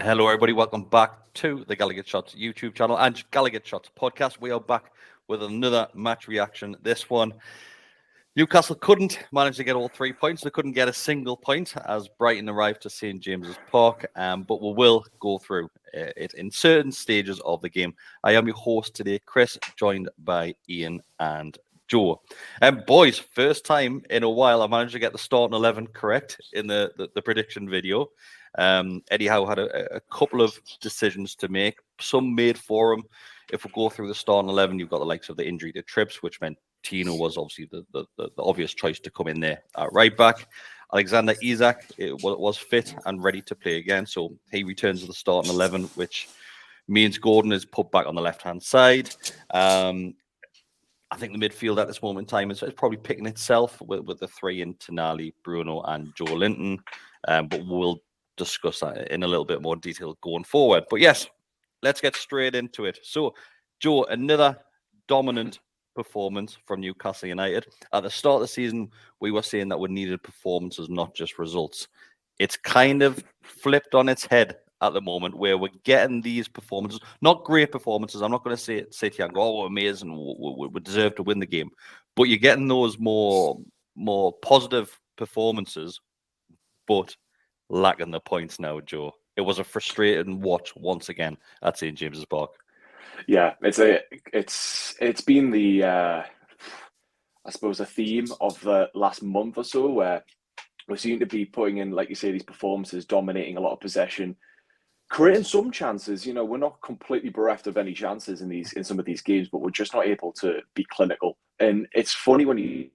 Hello, everybody. Welcome back to the GallowgateShots YouTube channel and GallowgateShots podcast. We are back with another match reaction. This one, Newcastle couldn't manage to get all 3 points. They couldn't get a single point as Brighton arrived to St James's Park, but we will go through it in certain stages of the game. I am your host today, Kris, joined by Iain and Joe. Boys, first time in a while I managed to get the starting 11 correct in the prediction video. Eddie Howe had a couple of decisions to make, some made for him. If we go through the starting 11, you've got the likes of the injury to Trips, which meant Tino was obviously the obvious choice to come in there at right back. Alexander Isak was fit and ready to play again, so he returns to the starting 11, which means Gordon is put back on the left-hand side. I think the midfield at this moment in time is probably picking itself with the three in Tonali, Bruno, and Joe Linton, but we'll discuss that in a little bit more detail going forward. But yes, let's get straight into it. So, Joe, another dominant performance from Newcastle United. At the start of the season, we were saying that we needed performances, not just results. It's kind of flipped on its head at the moment, where we're getting these performances, not great performances. I'm not going to say to you, "Oh, we're amazing, we deserve to win the game," but you're getting those more positive performances, but lacking the points now, Joe. It was a frustrating watch once again at St James's Park. Yeah, it's been the I suppose a theme of the last month or so, where we seem to be putting in, like you say, these performances, dominating a lot of possession, creating some chances. You know, we're not completely bereft of any chances in some of these games, but we're just not able to be clinical. And it's funny when you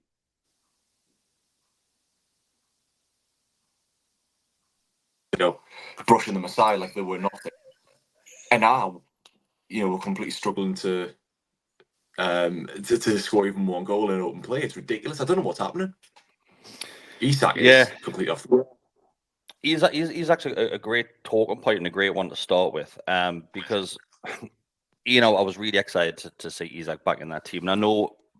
brushing them aside like they were nothing, and now we're completely struggling to score even one goal in open play. It's ridiculous. I don't know what's happening. Isak is completely off the ball. He's actually a great talking point and a great one to start with, because I was really excited to see Isak back in that team. And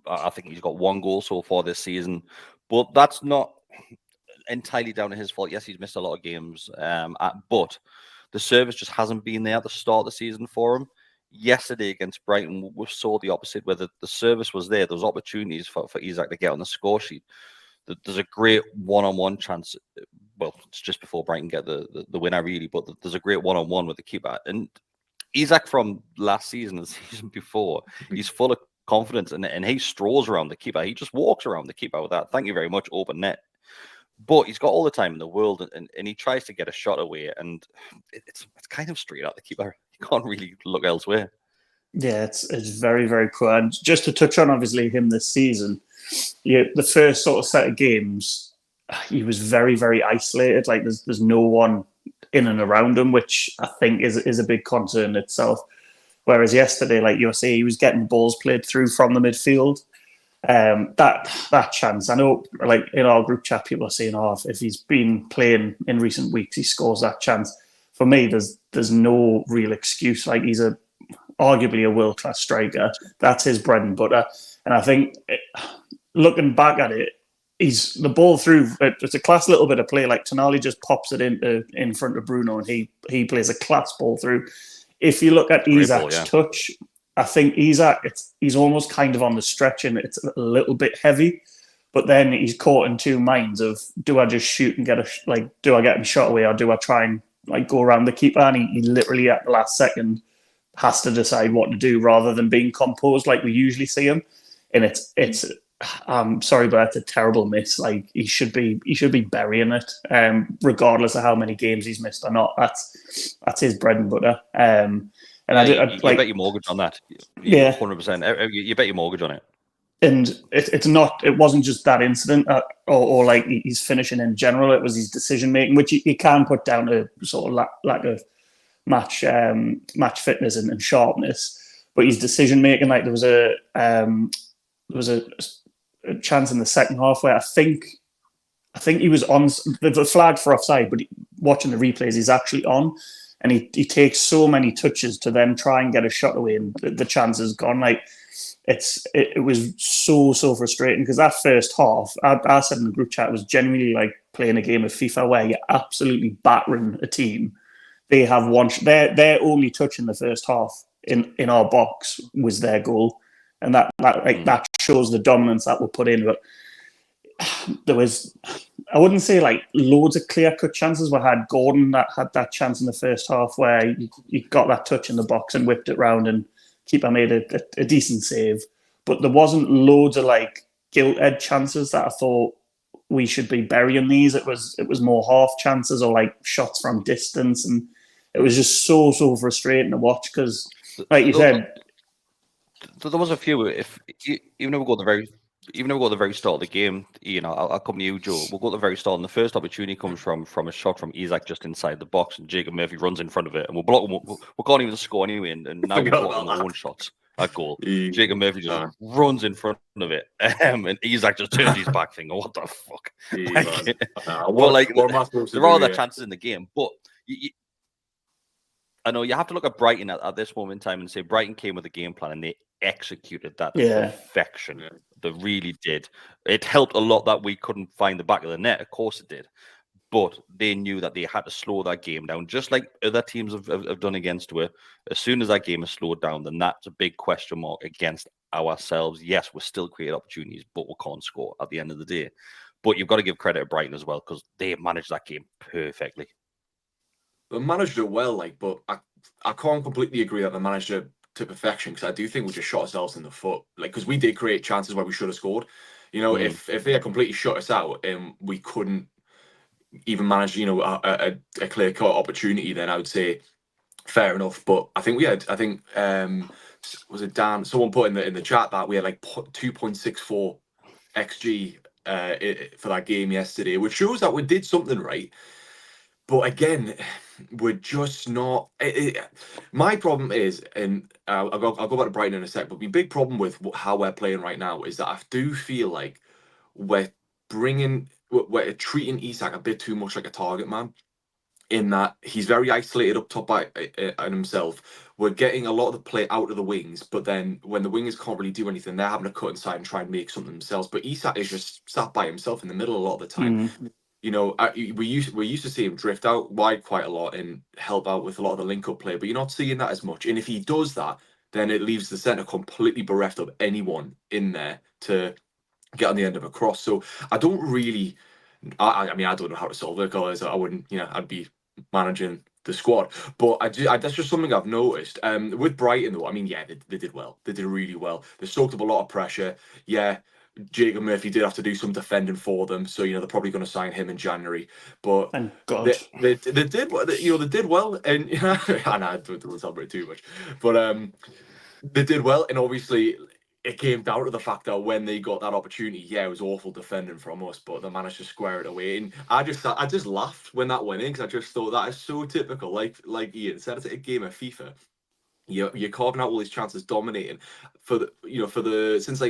I think he's got one goal so far this season, but that's not entirely down to his fault. Yes, he's missed a lot of games, but the service just hasn't been there at the start of the season for him. Yesterday against Brighton, we saw the opposite, where the service was there. There's opportunities for Isak to get on the score sheet. There's a great one-on-one chance. Well, it's just before Brighton get the winner, really, but there's a great one-on-one with the keeper. And Isak from last season and the season before, he's full of confidence, and he strolls around the keeper. He just walks around the keeper with that, "Thank you very much, open net." But he's got all the time in the world, and he tries to get a shot away, and it's kind of straight at the keeper. You can't really look elsewhere. Yeah, it's very, very poor. And just to touch on, obviously, him this season, the first sort of set of games, he was very, very isolated. Like there's no one in and around him, which I think is a big concern itself. Whereas yesterday, like you were saying, he was getting balls played through from the midfield. That chance, I know, like in our group chat, people are saying, "Oh, if he's been playing in recent weeks, he scores that chance." For me, there's no real excuse. Like he's arguably a world-class striker. That's his bread and butter. And I think looking back at it, he's the ball through. It's a class little bit of play. Like Tonali just pops it in front of Bruno, and he plays a class ball through. If you look at Isak's touch, I think Isak, he's almost kind of on the stretch, and it's a little bit heavy. But then he's caught in two minds of, do I just shoot and do I get him shot away, or do I try and go around the keeper? And he literally at the last second has to decide what to do rather than being composed like we usually see him. And it's I'm sorry, but that's a terrible miss. Like he should be burying it, regardless of how many games he's missed or not. That's his bread and butter. And you bet your mortgage on that. 100%. You bet your mortgage on it. And it wasn't just that incident or like he's finishing in general. It was his decision making, which you can put down to sort of lack of match fitness and sharpness. But his decision making, like there was a chance in the second half where I think he was on the flag for offside, but watching the replays, he's actually on, and he takes so many touches to then try and get a shot away, and the chance is gone. Like it was so frustrating, because that first half, I said in the group chat, it was genuinely like playing a game of FIFA where you're absolutely battering a team. they have one. Their only touch in the first half in our box was their goal, and that shows the dominance that we put in. But there was, I wouldn't say like loads of clear-cut chances. We had Gordon that had that chance in the first half where he got that touch in the box and whipped it round, and keeper made a decent save. But there wasn't loads of like gilt-edged chances that I thought we should be burying these. It was more half chances or like shots from distance, and it was just so frustrating to watch because, like you said, there was a few. Even if we go at the very start of the game, I'll come to you, Joe. We'll go at the very start, and the first opportunity comes from a shot from Isak just inside the box, and Jacob Murphy runs in front of it, and we'll block him. We can't even score anyway, and now we're blocking our own shots at goal. Jacob Murphy just runs in front of it, and Isak just turns his back, thinking, "What the fuck?" There are other chances in the game, but I know you have to look at Brighton at this moment in time and say Brighton came with a game plan and they executed that to perfection. Yeah. They really did. It helped a lot that we couldn't find the back of the net. Of course it did. But they knew that they had to slow that game down, just like other teams have done against us. As soon as that game is slowed down, then that's a big question mark against ourselves. Yes, we're still creating opportunities, but we can't score at the end of the day. But you've got to give credit to Brighton as well because they managed that game perfectly. They managed it well, but I can't completely agree that they managed it to perfection because I do think we just shot ourselves in the foot. Because we did create chances where we should have scored. If they had completely shut us out and we couldn't even manage, a clear-cut opportunity, then I would say fair enough. But I think we had, was it Dan? Someone put in the chat that we had 2.64 XG for that game yesterday, which shows that we did something right. But again, we're just not. My problem is, and I'll go back to Brighton in a sec. But my big problem with how we're playing right now is that I do feel like we're treating Isak a bit too much like a target man. In that he's very isolated up top by himself. We're getting a lot of the play out of the wings, but then when the wingers can't really do anything, they're having to cut inside and try and make something themselves. But Isak is just sat by himself in the middle a lot of the time. We used to see him drift out wide quite a lot and help out with a lot of the link-up play, but you're not seeing that as much. And if he does that, then it leaves the centre completely bereft of anyone in there to get on the end of a cross. So I don't really, I don't know how to solve it because I wouldn't, I'd be managing the squad. But that's just something I've noticed. With Brighton though, they did well. They did really well. They soaked up a lot of pressure. Yeah. Jacob Murphy did have to do some defending for them, so they're probably going to sign him in January. But thank God. They did well, and I don't celebrate too much, but they did well, and obviously it came down to the fact that when they got that opportunity, it was awful defending from us, but they managed to square it away. And I just laughed when that went in because I just thought that is so typical. Like Ian said, it's a game of FIFA. You're carving out all these chances, dominating since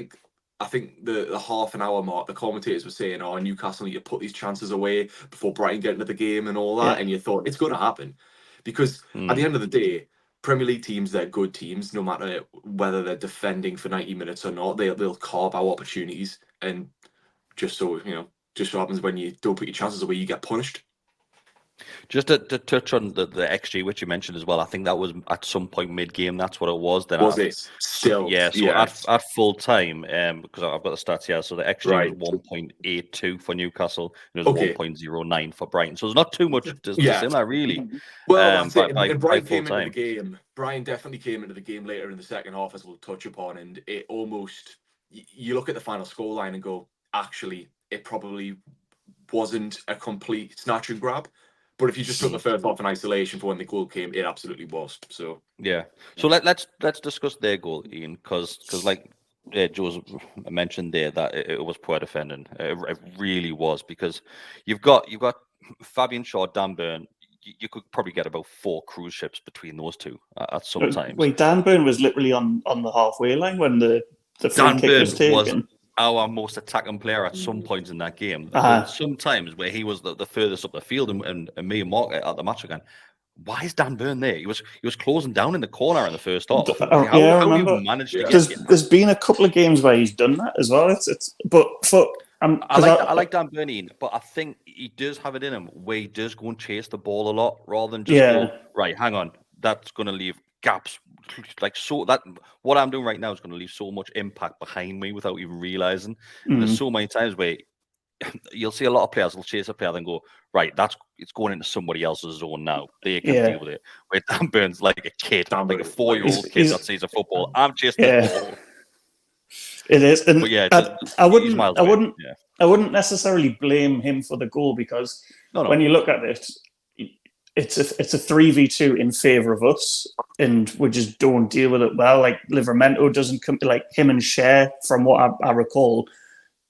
I think the half an hour mark, the commentators were saying, "Oh, Newcastle need to put these chances away before Brighton get into the game and all that." Yeah. And you thought it's going to happen because at the end of the day, Premier League teams, they're good teams, no matter whether they're defending for 90 minutes or not. They'll carve out opportunities, and just so happens when you don't put your chances away, you get punished. Just to touch on the XG, which you mentioned as well, I think that was at some point mid-game. That's what it was. Then was it still? Yeah. So at full time, because I've got the stats here. So the XG was 1.82 for Newcastle, and it was 1.09 for Brighton. So there's not too much dissimilar, really. Well, that's it. And Brighton came into the game. Brighton definitely came into the game later in the second half, as we'll touch upon, and it almost. You look at the final scoreline and go, actually, it probably wasn't a complete snatch and grab. But if you just took the first half in isolation for when the goal came, it absolutely was. So yeah. So let's discuss their goal, Ian, because Joe's mentioned there that it was poor defending. It really was, because you've got Fabian Shaw, Dan Burn. You could probably get about 4 cruise ships between those two at some times. Wait, Dan Burn was literally on the halfway line when the free kick was taken. Our most attacking player at some points in that game. Sometimes where he was the furthest up the field, and me and Mark at the match again. Why is Dan Burn there? He was closing down in the corner in the first half. How he managed to get there's been a couple of games where he's done that as well. But I like Dan Burneen, but I think he does have it in him where he does go and chase the ball a lot rather than just go, right, hang on, that's going to leave gaps. Like, so that what I'm doing right now is going to leave so much impact behind me without even realizing. And there's so many times where you'll see a lot of players will chase a player and go, right, it's going into somebody else's zone now. They can deal with it. Where Dan Burns like a kid, like a 4-year-old kid that sees a football. I'm chasing this ball. It is, and but yeah, I wouldn't necessarily blame him for the goal because when you look at it, it's a 3v2 in favour of us, and we just don't deal with it well. Like Livramento doesn't come, like him and Cher, from what I recall,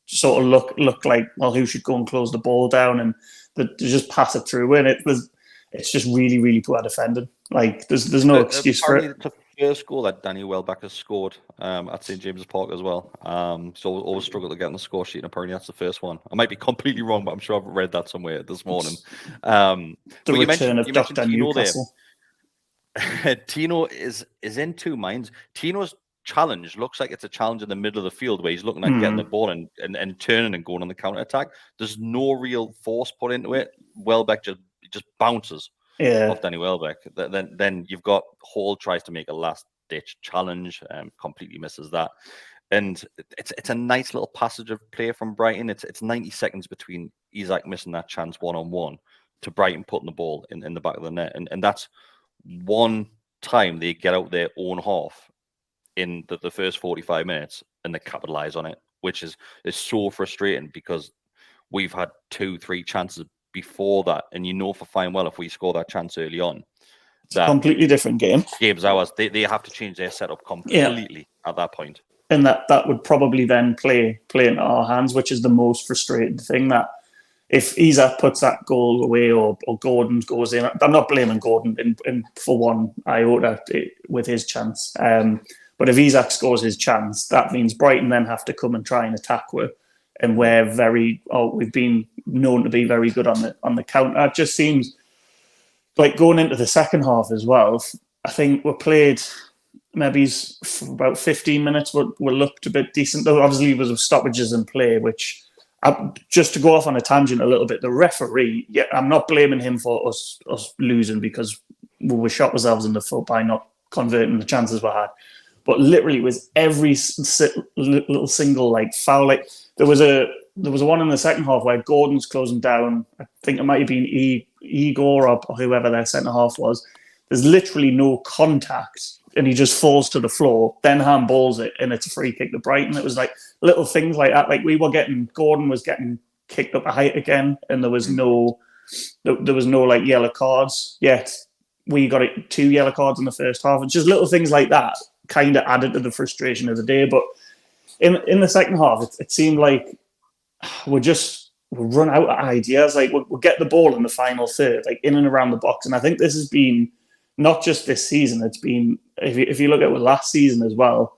sort of look like, well, who should go and close the ball down, and they just pass it through, and it's just really, really poor defending. Like there's no excuse for it. The first goal that Danny Welbeck has scored at St James's Park as well. So always struggle to get on the score sheet, and apparently that's the first one. I might be completely wrong, but I'm sure I've read that somewhere this morning. The return of Dr. Newcastle. Tino is in two minds. Tino's challenge looks like it's a challenge in the middle of the field where he's looking at getting the ball and turning and going on the counter attack. There's no real force put into it. Welbeck just bounces off Danny Welbeck. Then you've got Hall tries to make a last ditch challenge, completely misses that. And it's a nice little passage of play from Brighton. It's 90 seconds between Isak missing that chance 1-on-1 to Brighton putting the ball in the back of the net. And that's one time they get out their own half in the first 45 minutes and they capitalize on it, which is so frustrating because we've had 2-3 chances before that, and you know for fine well if we score that chance early on, it's a completely different game. Game's ours. They have to change their setup completely at that point. And that would probably then play into our hands, which is the most frustrating thing. That if Isak puts that goal away or Gordon goes in, I'm not blaming Gordon in for one iota with his chance. But if Isak scores his chance, that means Brighton then have to come and try and attack with. And we've been known to be very good on the counter. It just seems like going into the second half as well. I think we played maybe for about 15 minutes. We looked a bit decent. Though obviously there was stoppages in play, which just to go off on a tangent a little bit, the referee. I'm not blaming him for us losing because we shot ourselves in the foot by not converting the chances we had. But literally, it was every little single like foul. Like there was a one in the second half where Gordon's closing down. I think it might have been Igor or whoever their centre half was. There's literally no contact, and he just falls to the floor. Then handballs it, and it's a free kick to Brighton. It was like little things like that. Like Gordon was getting kicked up a height again, and there was no like yellow cards yet. We got 2 yellow cards in the first half. It's just little things like that kind of added to the frustration of the day. But in the second half, it seemed like we'll run out of ideas. Like we'll get the ball in the final third, like in and around the box. And I think this has been not just this season. It's been, if you look at last season as well,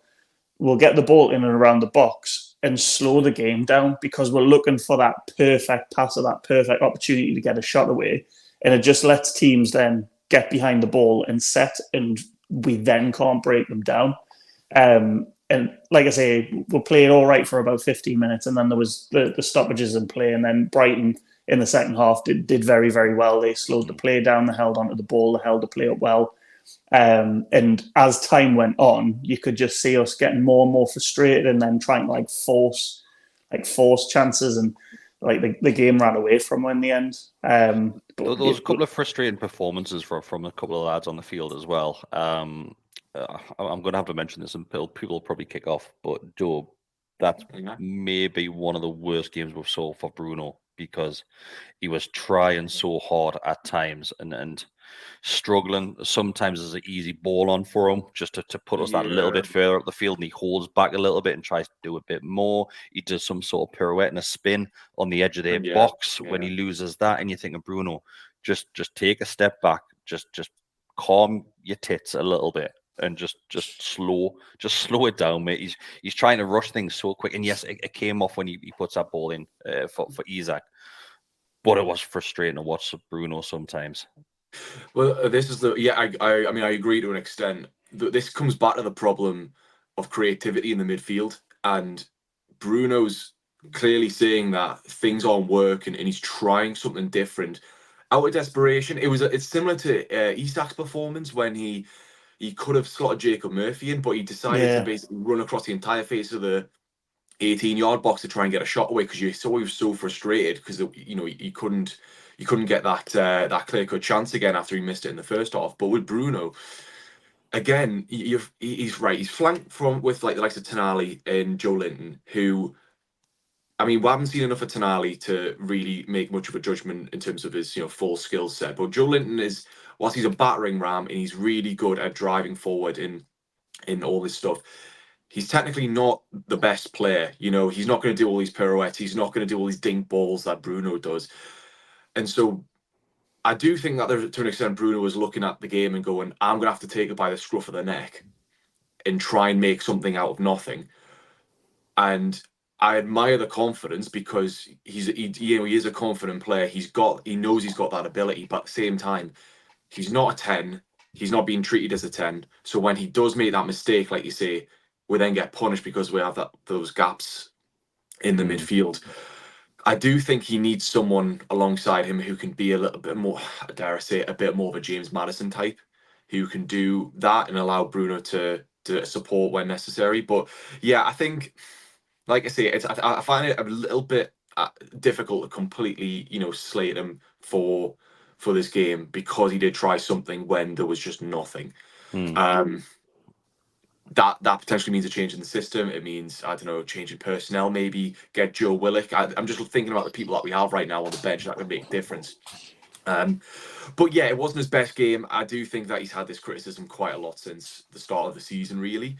we'll get the ball in and around the box and slow the game down because we're looking for that perfect pass or that perfect opportunity to get a shot away. And it just lets teams then get behind the ball and set, and we then can't break them down. And like I say, we'll play it all right for about 15 minutes, and then there was the stoppages in play, and then Brighton in the second half did very, very well. They slowed the play down, they held onto the ball, they held the play up well. And as time went on, you could just see us getting more and more frustrated and then trying to force chances, and like the game ran away from in the end. There was a couple of frustrating performances from a couple of lads on the field as well. I'm going to have to mention this, and people will probably kick off. But Joe, that may be one of the worst games we've saw for Bruno because he was trying so hard at times and struggling. Sometimes there's an easy ball on for him just to put us that little bit further up the field, and he holds back a little bit and tries to do a bit more. He does some sort of pirouette and a spin on the edge of their box when he loses that, and you think of Bruno, just take a step back, just calm your tits a little bit and just slow it down, mate. He's trying to rush things so quick, and yes, it came off when he puts that ball in for Isak, but it was frustrating to watch Bruno sometimes. Well, this is I mean, I agree to an extent. This comes back to the problem of creativity in the midfield, and Bruno's clearly saying that things aren't working and he's trying something different out of desperation. It's similar to Isak's performance when he could have slotted Jacob Murphy in, but he decided to basically run across the entire face of the 18-yard box to try and get a shot away because you saw he was so frustrated because he couldn't get that clear-cut chance again after he missed it in the first half. But with Bruno, again, he's right. He's flanked from with like the likes of Tonali and Joe Linton, who, I mean, we haven't seen enough of Tonali to really make much of a judgment in terms of his full skill set. But Joe Linton is, whilst he's a battering ram and he's really good at driving forward in all this stuff, he's technically not the best player. He's not going to do all these pirouettes. He's not going to do all these dink balls that Bruno does. And so I do think that to an extent Bruno was looking at the game and going, I'm going to have to take it by the scruff of the neck and try and make something out of nothing. And I admire the confidence because he is a confident player. He knows he's got that ability, but at the same time, he's not a 10. He's not being treated as a 10. So when he does make that mistake, like you say, we then get punished because we have those gaps in the midfield. I do think he needs someone alongside him who can be a little bit more, dare I say, a bit more of a James Maddison type, who can do that and allow Bruno to support when necessary. But yeah, I think, like I say, I find it a little bit difficult to completely, slate him for this game because he did try something when there was just nothing. That potentially means a change in the system. It means, I don't know, changing personnel, maybe get Joe Willock. I'm just thinking about the people that we have right now on the bench that would make a difference. But yeah, it wasn't his best game. I do think that he's had this criticism quite a lot since the start of the season, really.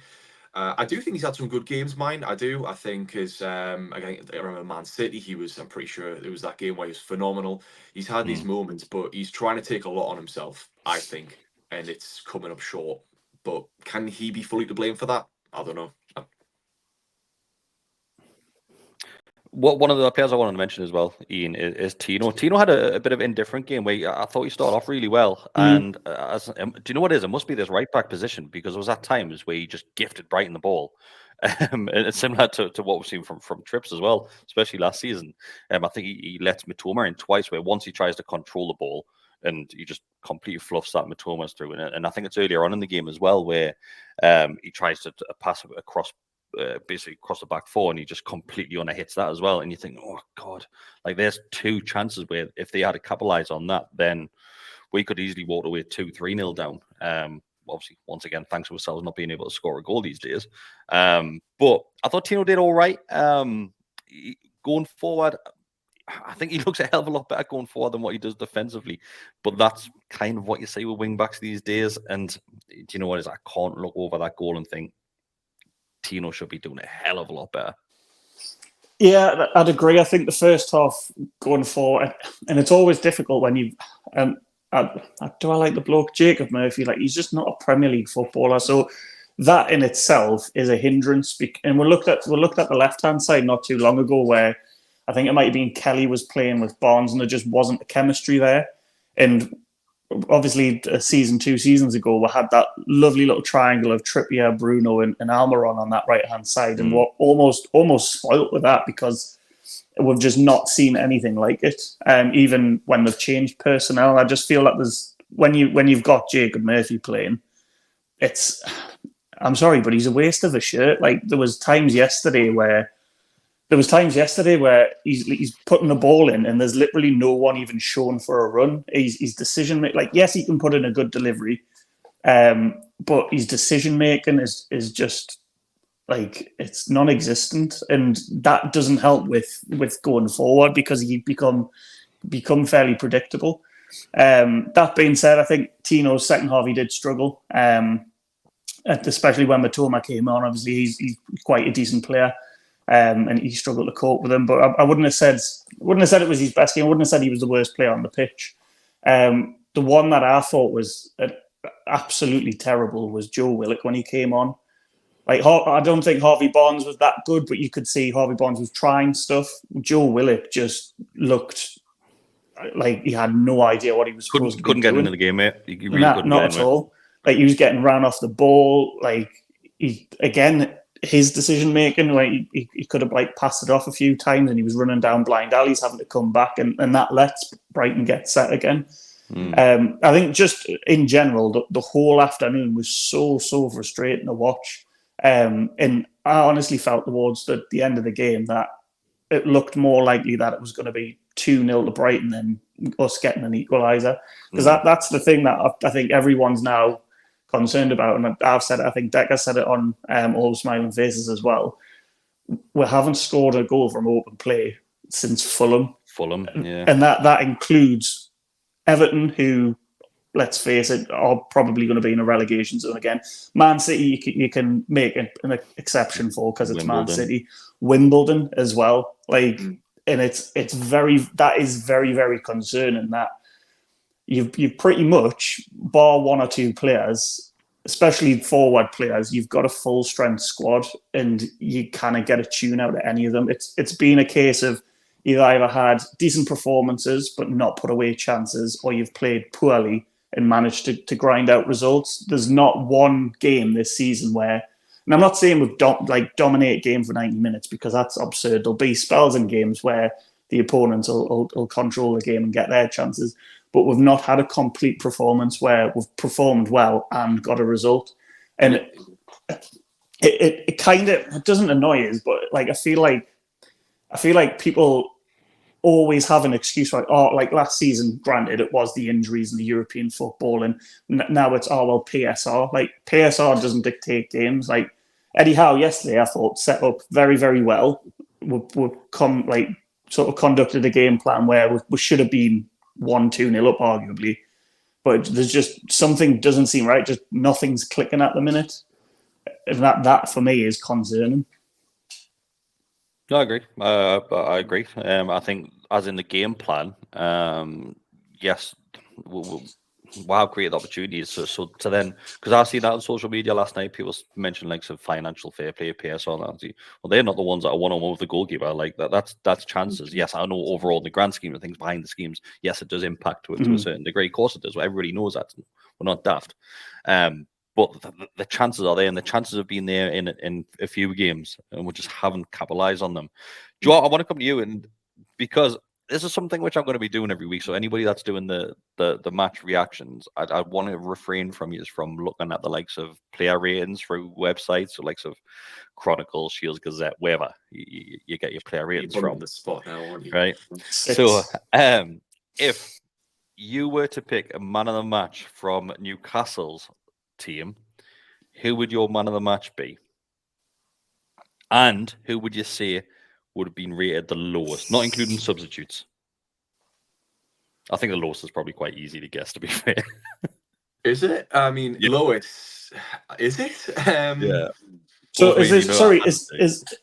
I do think he's had some good games, mine. I do. I think his, I remember Man City, I'm pretty sure it was that game where he was phenomenal. He's had these moments, but he's trying to take a lot on himself, I think, and it's coming up short. But can he be fully to blame for that? I don't know. One of the players I wanted to mention as well, Ian, is Tino. Tino had a bit of an indifferent game where I thought he started off really well. And do you know what it is? It must be this right back position because it was at times where he just gifted Brighton the ball. And it's similar to what we've seen from Trips as well, especially last season. I think he lets Mitoma in twice where once he tries to control the ball and he just completely fluffs that Mitoma's through. And I think it's earlier on in the game as well where he tries to pass across basically across the back four and he just completely underhits that as well. And you think, oh God, like there's two chances where if they had to capitalize on that, then we could easily walk away 2-3-0 down. Obviously, once again, thanks to ourselves not being able to score a goal these days. But I thought Tino did all right. Going forward, I think he looks a hell of a lot better going forward than what he does defensively. But that's kind of what you see with wing backs these days. And do you know what it is? I can't look over that goal and think Tino should be doing a hell of a lot better. Yeah, I'd agree. I think the first half going forward, and it's always difficult when you. Do I like the bloke Jacob Murphy? Like he's just not a Premier League footballer, so that in itself is a hindrance. And we looked at the left hand side not too long ago, where I think it might have been Kelly was playing with Barnes, and there just wasn't a chemistry there. And obviously, 2 seasons ago, we had that lovely little triangle of Trippier, Bruno, and Almiron on that right hand side, and we're almost spoilt with that because we've just not seen anything like it. Even when they've changed personnel, I just feel that there's when you've got Jacob Murphy playing, it's I'm sorry, but he's a waste of a shirt. Like there was times yesterday where he's putting the ball in and there's literally no one even shown for a run. His decision making, like yes, he can put in a good delivery, but his decision making is just like it's non-existent, and that doesn't help with going forward because he become fairly predictable. That being said, I think Tino's second half he did struggle, especially when Mitoma came on. Obviously, he's quite a decent player. And he struggled to cope with them. But I wouldn't have said it was his best game. I wouldn't have said he was the worst player on the pitch. The one that I thought was absolutely terrible was Joe Willock when he came on. Like I don't think Harvey Barnes was that good, but you could see Harvey Barnes was trying stuff. Joe Willock just looked like he had no idea what he was supposed to be doing. Couldn't get into the game, mate. He really couldn't not get at all. Like he was getting ran off the ball. Like his decision making, like he could have like passed it off a few times, and he was running down blind alleys, having to come back, and that lets Brighton get set again. I think just in general, the whole afternoon was so frustrating to watch, and I honestly felt towards the end of the game that it looked more likely that it was going to be 2-0 to Brighton than us getting an equaliser, because that's the thing that I think everyone's now concerned about, and I've said it, I think Decker said it on All Smiling Faces as well. We haven't scored a goal from open play since Fulham, yeah, and that includes Everton, who, let's face it, are probably going to be in a relegation zone again. Man City, you can make an exception for because it's Man City. Wimbledon as well, like, and it's very very concerning that you've pretty much, bar one or two players, especially forward players, you've got a full strength squad, and you kind of get a tune out of any of them. It's been a case of you've either had decent performances but not put away chances, or you've played poorly and managed to grind out results. There's not one game this season where, and I'm not saying we've dominate game for 90 minutes, because that's absurd. There'll be spells in games where the opponents will control the game and get their chances, but we've not had a complete performance where we've performed well and got a result. And it kind of, it doesn't annoy us, but like I feel like people always have an excuse, like last season, granted, it was the injuries and the European football, and now it's, PSR. Like, PSR doesn't dictate games. Like, Eddie Howe yesterday, I thought, set up very, very well. We sort of conducted a game plan where we should have been 1-2-0 up, arguably. But there's just something doesn't seem right. Just nothing's clicking at the minute. And that for me is concerning. No, I agree. I agree. I think, as in the game plan, yes, we'll have created opportunities. So to then, because I see that on social media last night, people mentioned like some financial fair play, PSR. Well, they're not the ones that are one-on-one with the goalkeeper. Like that's chances. Yes, I know overall in the grand scheme of things, behind the schemes, yes, it does impact to a certain degree. Of course, it does. Everybody knows that. We're not daft. But the chances are there, and the chances have been there in a few games, and we just haven't capitalized on them. Joe, I want to come to you, and because this is something which I'm going to be doing every week. So anybody that's doing the match reactions, I want to refrain from looking at the likes of player ratings through websites, or likes of Chronicle, Shields Gazette, wherever you get your player ratings from. On the spot now, aren't you? Right. So if you were to pick a man of the match from Newcastle's team, who would your man of the match be? And who would you say would have been rated the lowest, not including substitutes? I think the lowest is probably quite easy to guess, to be fair. Is it? I mean, yeah. Lowest, is it? Yeah. So is this, sorry, is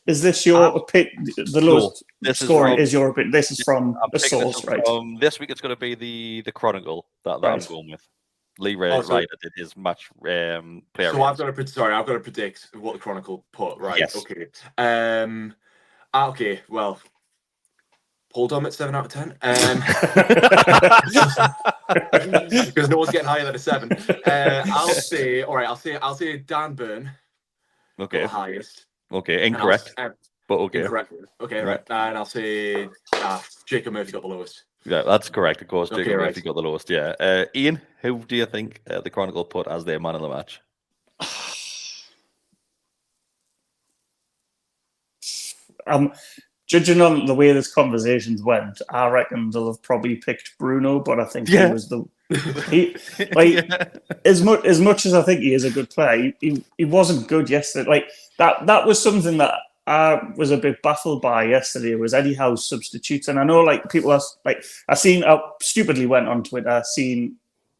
this your pick? The lowest scoring is your pick. This is from the source, right? This week it's going to be the Chronicle that I'm going with. Lee Ryder did his match player. So I've got to predict what the Chronicle put. Right. Yes. Okay. Okay. Well, Paul Dummett 7 out of 10. Because no one's getting higher than a 7. I'll say Dan Burn. Okay. The highest. Okay. Incorrect. But okay. Incorrect. Okay. Right. And I'll say Jacob Murphy got the lowest. Yeah, that's correct. Of course, Jacob Murphy got the lowest. Yeah, Iain, who do you think the Chronicle put as their man of the match? Judging on the way this conversations went, I reckon they'll have probably picked Bruno, but I think he was as much as I think he is a good player, he wasn't good yesterday. Like that was something that I was a bit baffled by yesterday, was Eddie Howe's substitutes. And I know, like, people are like, I stupidly went on Twitter,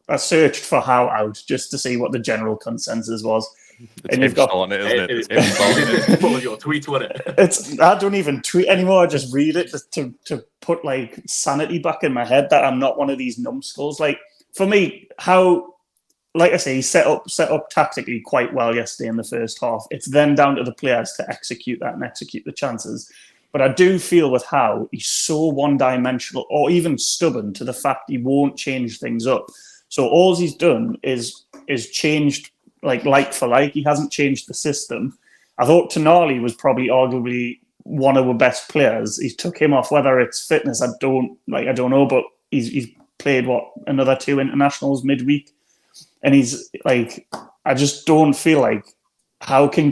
I searched for Howe out just to see what the general consensus was. It's and you've got on it, isn't it? It's full of your tweets, wasn't it? I don't even tweet anymore. I just read it to put like sanity back in my head that I'm not one of these numbskulls. Like, for me, Howe, like I say, he set up tactically quite well yesterday in the first half. It's then down to the players to execute that and execute the chances. But I do feel with Howe, he's so one-dimensional or even stubborn to the fact he won't change things up. So all he's done is changed like for like. He hasn't changed the system. I thought Tonali was probably arguably one of the best players. He took him off. Whether it's fitness, I don't know, but he's played another 2 internationals midweek, and he's like, I just don't feel like how can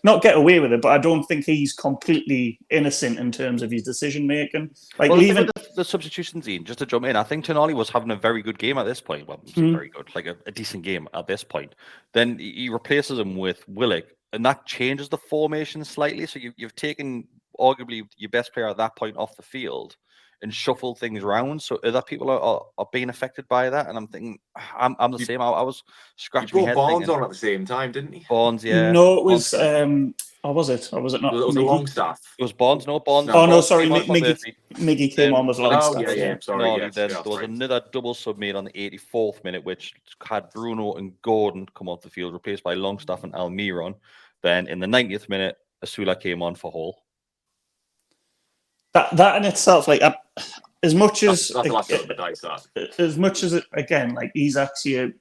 not get away with it, but I don't think he's completely innocent in terms of his decision making. Like, well, leaving the substitutions, Ian, just to jump in, I think Tonali was having a very good game at this point. Well, very good, like a decent game at this point. Then he replaces him with Willock, and that changes the formation slightly. So you've taken arguably your best player at that point off the field and shuffle things around. So other people are being affected by that. And I'm thinking, I'm the same. I was scratching my head. Barnes on at the same time, didn't he? Barnes, yeah. No, it was. Or was it? Or was it not? It was a Longstaff. It was Barnes. No, Barnes. Oh no, sorry, Barnes Miggy came on with Longstaff. Oh yeah, sorry. No, there was another double sub made on the 84th minute, which had Bruno and Gordon come off the field, replaced by Longstaff and Almiron. Then in the 90th minute, Asula came on for Hull. That in itself, like, as much as that's the last of the dice. That as much as it, again, like, Isak's you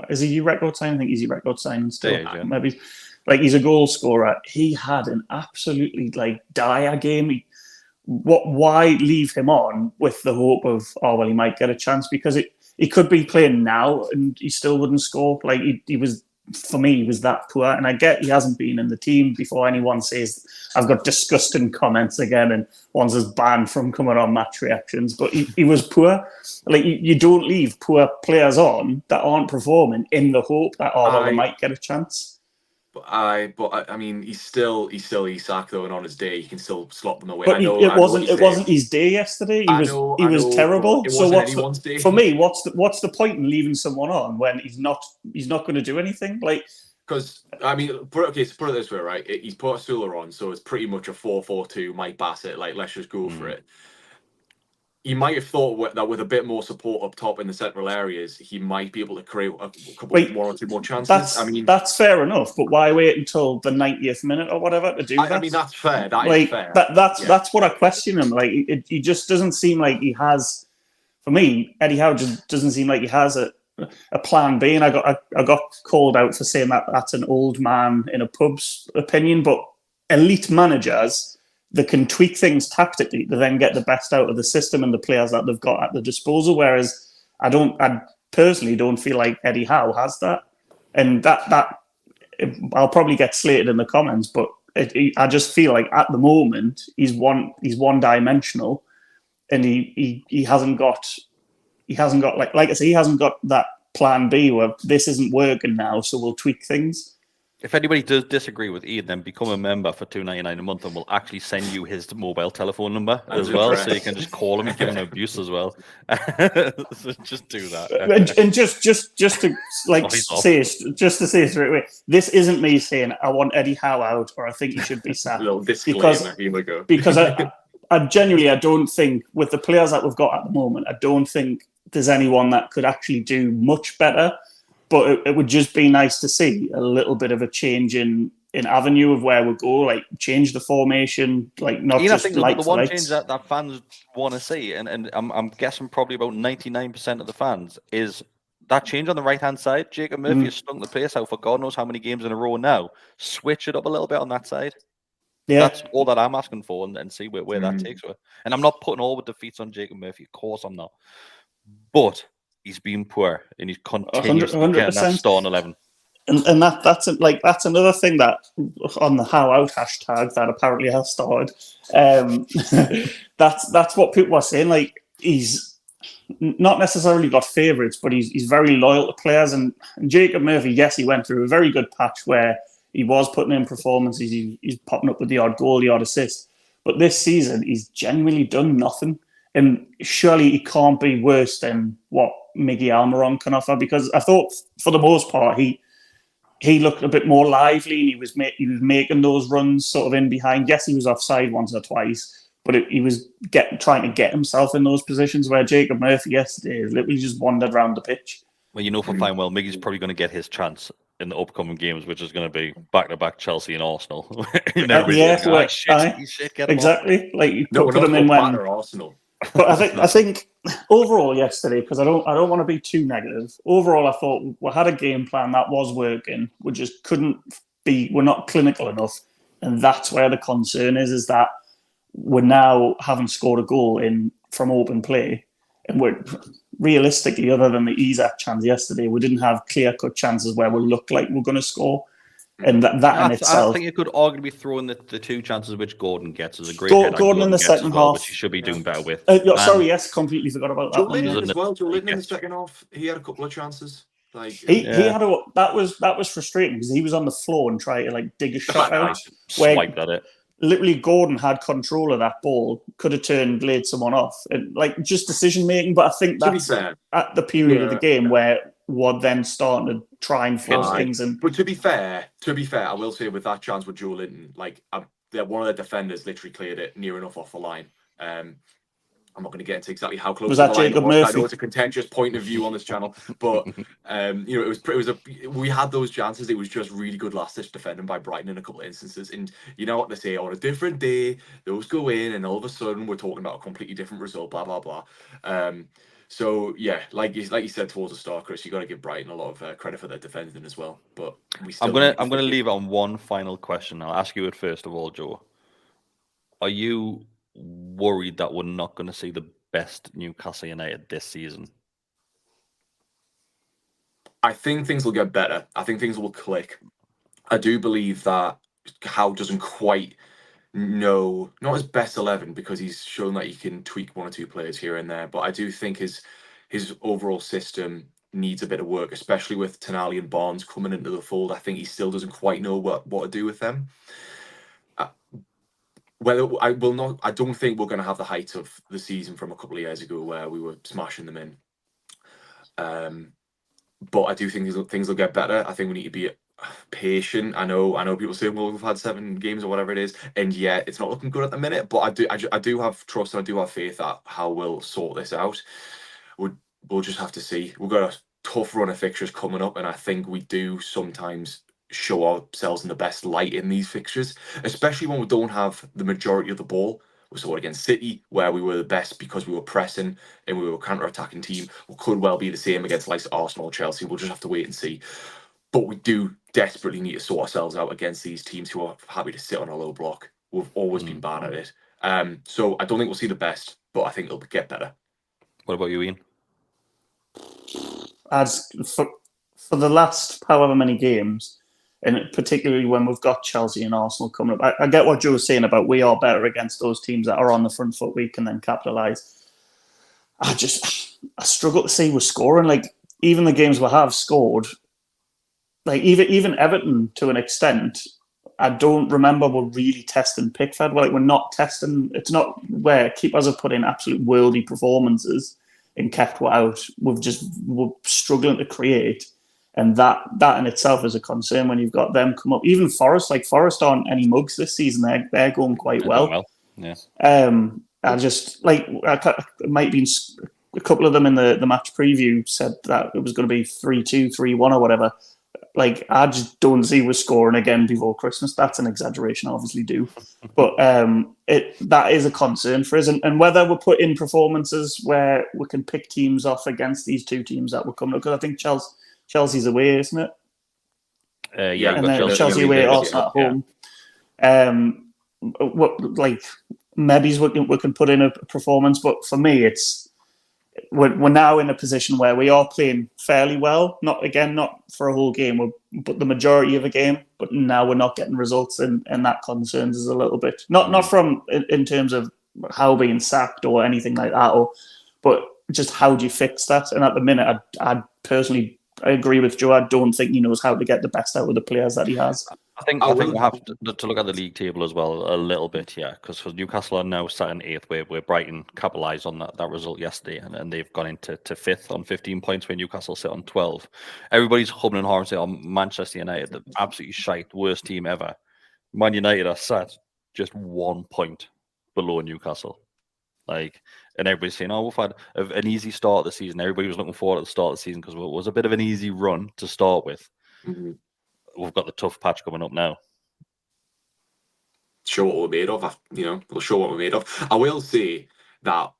is he your record sign? I think he's your record sign still. Yeah. Maybe, like, he's a goal scorer. He had an absolutely, like, dire game. Why leave him on with the hope of, he might get a chance, because he could be playing now and he still wouldn't score. Like, he was. For me, he was that poor, and I get he hasn't been in the team before anyone says I've got disgusting comments again and wants us banned from coming on match reactions, but he was poor. Like, you don't leave poor players on that aren't performing in the hope that they might get a chance. But I mean, he's still Isak though, and on his day he can still slot them away. But it wasn't his day yesterday. He was terrible. So what's the point in leaving someone on when he's not going to do anything? Like, because I mean, to put it this way, right? He's put Asula on, so it's pretty much a 4-4-2. Mike Bassett, like, let's just go for it. You might have thought that with a bit more support up top in the central areas, he might be able to create one or two more chances. That's fair enough, but why wait until the 90th minute or whatever to do that? I mean, that's fair. That is fair. That's what I question him. Like, he just doesn't seem like he has. For me, Eddie Howe just doesn't seem like he has a plan B. And I got called out for saying that's an old man in a pub's opinion, but elite managers, they can tweak things tactically to then get the best out of the system and the players that they've got at the disposal. Whereas I personally don't feel like Eddie Howe has that. And that I'll probably get slated in the comments, but I just feel like at the moment he's one dimensional, and he hasn't got like I say, he hasn't got that plan B where this isn't working now, so we'll tweak things. If anybody does disagree with Ian, then become a member for $2.99 a month, and we'll actually send you his mobile telephone number as well, so you can just call him and give him abuse as well. So just do that. And just to like say straight away, this isn't me saying I want Eddie Howe out or I think he should be sacked. because I genuinely don't think, with the players that we've got at the moment, I don't think there's anyone that could actually do much better. But it would just be nice to see a little bit of a change in avenue of where we go, like change the formation, like not just the one change that fans want to see, and I'm guessing probably about 99% of the fans, is that change on the right-hand side. Jacob Murphy has stunk the place out for God knows how many games in a row now. Switch it up a little bit on that side. Yeah. That's all that I'm asking for, and see where that takes her. And I'm not putting all the defeats on Jacob Murphy. Of course I'm not. But he's been poor, and he's continuously getting that starting 11. And that's another thing that on the How Out hashtag that apparently has started. That's what people are saying. Like, he's not necessarily got favourites, but he's very loyal to players. And Jacob Murphy, yes, he went through a very good patch where he was putting in performances. He's popping up with the odd goal, the odd assist. But this season, he's genuinely done nothing. And surely he can't be worse than what Miggy Almiron can offer, because I thought for the most part he looked a bit more lively, and he was making those runs sort of in behind. Yes, he was offside once or twice, but he was trying to get himself in those positions, where Jacob Murphy yesterday literally just wandered around the pitch. Well, you know for fine well, Miggy's probably going to get his chance in the upcoming games, which is going to be back-to-back Chelsea and Arsenal. Exactly. Like, you put them in when Arsenal. But I think overall yesterday, because I don't want to be too negative. Overall, I thought we had a game plan that was working. We just couldn't we're not clinical enough, and that's where the concern is that we're now having scored a goal from open play, and we're realistically, other than the Isak chance yesterday, we didn't have clear-cut chances where we looked like we're going to score. And that in itself, I think you could arguably throw in the two chances which Gordon gets as a great Gordon in the second half, which he should be doing better with. Sorry, yes, completely forgot about that. Joe Linton as well. Joe Linton in the second half, he had a couple of chances. Like he had that was frustrating because he was on the floor and tried to like dig a shot out. Swiped at it. Literally, Gordon had control of that ball, could have laid someone off, and like just decision making. But I think that's at the period of the game where we're then starting to try and force things. But to be fair, I will say with that chance with Joe Linton, like one of the defenders literally cleared it near enough off the line. I'm not going to get into exactly how close was that Jacob Murphy. I know it's a contentious point of view on this channel, but we had those chances. It was just really good last-ditch defending by Brighton in a couple of instances. And you know what they say, on a different day, those go in, and all of a sudden we're talking about a completely different result. Blah blah blah. So yeah, like you said towards the start, Kris, you got to give Brighton a lot of credit for their defending as well. But I'm gonna leave it on one final question. I'll ask you it first of all, Joe. Are you worried that we're not going to see the best Newcastle United this season? I think things will get better. I think things will click. I do believe that Howe doesn't quite know, not his best 11, because he's shown that he can tweak one or two players here and there, but I do think his overall system needs a bit of work, especially with Tonali and Barnes coming into the fold. I think he still doesn't quite know what to do with them. I don't think we're going to have the height of the season from a couple of years ago where we were smashing them in. But I do think things will get better. I think we need to be patient. I know people say, well, we've had 7 games or whatever it is, and yeah, it's not looking good at the minute, but I do have trust and I do have faith that how we'll sort this out. We'll just have to see. We've got a tough run of fixtures coming up, and I think we do sometimes show ourselves in the best light in these fixtures, especially when we don't have the majority of the ball. We saw it against City, where we were the best because we were pressing and we were a counter-attacking team. We could well be the same against like Arsenal or Chelsea. We'll just have to wait and see. But we do desperately need to sort ourselves out against these teams who are happy to sit on a low block. We've always been bad at it. So I don't think we'll see the best, but I think it'll get better. What about you, Iain? As for the last however many games, and particularly when we've got Chelsea and Arsenal coming up, I get what Joe was saying about we are better against those teams that are on the front foot we can then capitalise. I struggle to see we're scoring. Like, even the games we have scored, like even Everton to an extent, I don't remember we're really testing Pickford. We're not testing. It's not where keepers have put in absolute worldy performances and kept what out. We're struggling to create. And that in itself is a concern when you've got them come up. Even Forest aren't any mugs this season. They're going quite well. Yeah. I just it might be a couple of them in the match preview said that it was going to be 3-2, 3-1 or whatever. Like, I just don't see we're scoring again before Christmas. That's an exaggeration, I obviously do. But that is a concern for us. And whether we're put in performances where we can pick teams off against these two teams that will come up, because I think Chelsea's away, isn't it? Yeah, and then Chelsea away, Arsenal at home. Maybe we can put in a performance, but for me, we're now in a position where we are playing fairly well. Not for a whole game, but the majority of a game. But now we're not getting results, and that concerns us a little bit. Not from in terms of how being sacked or anything like that, but just how do you fix that? And at the minute, I personally. I agree with Joe. I don't think he knows how to get the best out of the players that he has. I think we'll have to look at the league table as well a little bit, yeah, because Newcastle are now sat in 8th, where Brighton capitalised on that result yesterday, and they've gone into 5th on 15 points, where Newcastle sit on 12. Everybody's humming and hawing saying, Manchester United, the absolutely shite, worst team ever. Man United are sat just 1 point below Newcastle. And everybody's saying, we've had an easy start of the season. Everybody was looking forward at the start of the season because it was a bit of an easy run to start with. Mm-hmm. We've got the tough patch coming up now. Show what we're made of. We'll show what we're made of. I will say that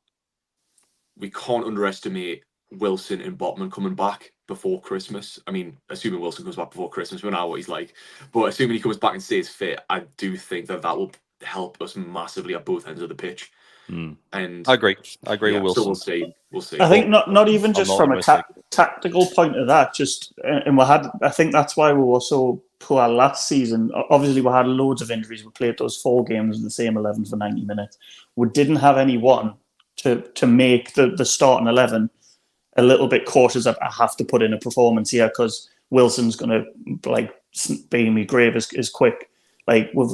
we can't underestimate Wilson and Botman coming back. before Christmas. I mean, assuming Wilson comes back before Christmas, we know what he's like. But assuming he comes back and stays fit, I do think that will help us massively at both ends of the pitch. And I agree with Wilson. So we'll see. I think not even just from a optimistic. tactical point of that. Just and I think that's why we were so poor last season. Obviously, we had loads of injuries. We played those 4 games with the same 11 for 90 minutes. We didn't have anyone to make the starting 11 a little bit cautious that I have to put in a performance here because Wilson's going to like be in my grave as quick. Like we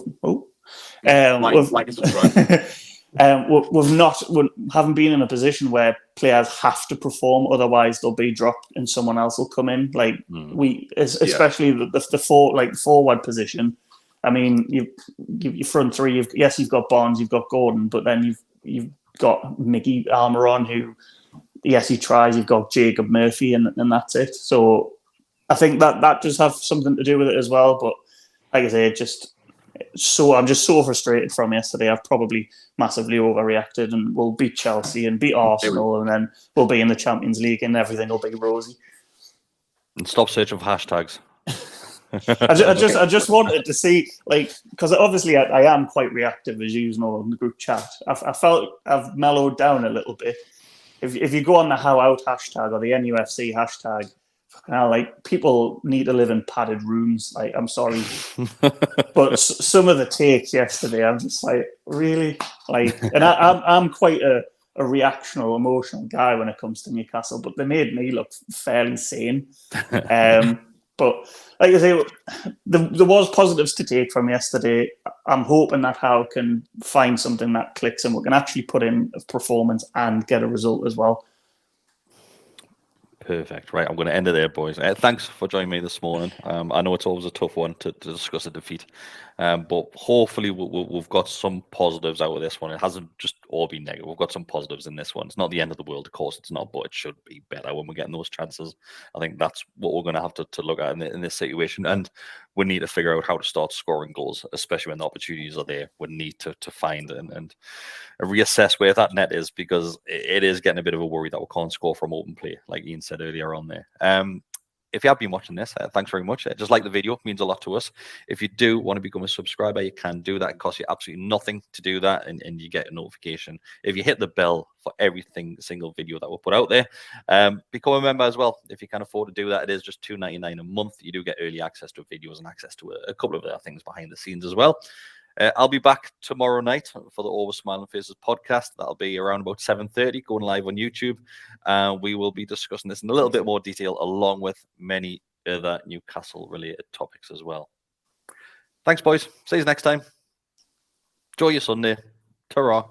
haven't been in a position where players have to perform, otherwise they'll be dropped and someone else will come in. Like especially the forward position. I mean, you front three. You've got Barnes, you've got Gordon, but then you've got Mickey Almiron who. Yes, he tries. You've got Jacob Murphy, and that's it. So I think that does have something to do with it as well. But like I say, I'm just so frustrated from yesterday. I've probably massively overreacted, and we'll beat Chelsea and beat Arsenal, and then we'll be in the Champions League, and everything will be rosy. And stop searching for hashtags. I just wanted to see, like, because obviously I am quite reactive, as you know, in the group chat. I felt I've mellowed down a little bit. If you go on the How Out hashtag or the NUFC hashtag, like people need to live in padded rooms. Like, I'm sorry, but some of the takes yesterday, I'm just like, really, like, and I'm quite a reactional, emotional guy when it comes to Newcastle, but they made me look fairly sane. But like I say, there was positives to take from yesterday. I'm hoping that Howe can find something that clicks and we can actually put in a performance and get a result as well. Perfect. Right, I'm going to end it there, boys. Thanks for joining me this morning. I know it's always a tough one to discuss a defeat, but hopefully we've got some positives out of this one. It hasn't just all been negative. We've got some positives in this one. It's not the end of the world, of course it's not, but it should be better when we're getting those chances. I think that's what we're going to have to look at in this situation, and we need to figure out how to start scoring goals, especially when the opportunities are there. We need to find and reassess where that net is, because it is getting a bit of a worry that we can't score from open play, like Ian said earlier on there. If you have been watching this, thanks very much. Just like the video, it means a lot to us. If you do want to become a subscriber, you can do that. It costs you absolutely nothing to do that, and you get a notification if you hit the bell for every single video that we'll put out there. Become a member as well if you can afford to do that. It is just $2.99 a month. You do get early access to videos and access to a couple of other things behind the scenes as well. I'll be back tomorrow night for the Always Smiling Faces podcast. That'll be around about 7:30, going live on YouTube. We will be discussing this in a little bit more detail, along with many other Newcastle-related topics as well. Thanks, boys. See you next time. Enjoy your Sunday. Ta-ra.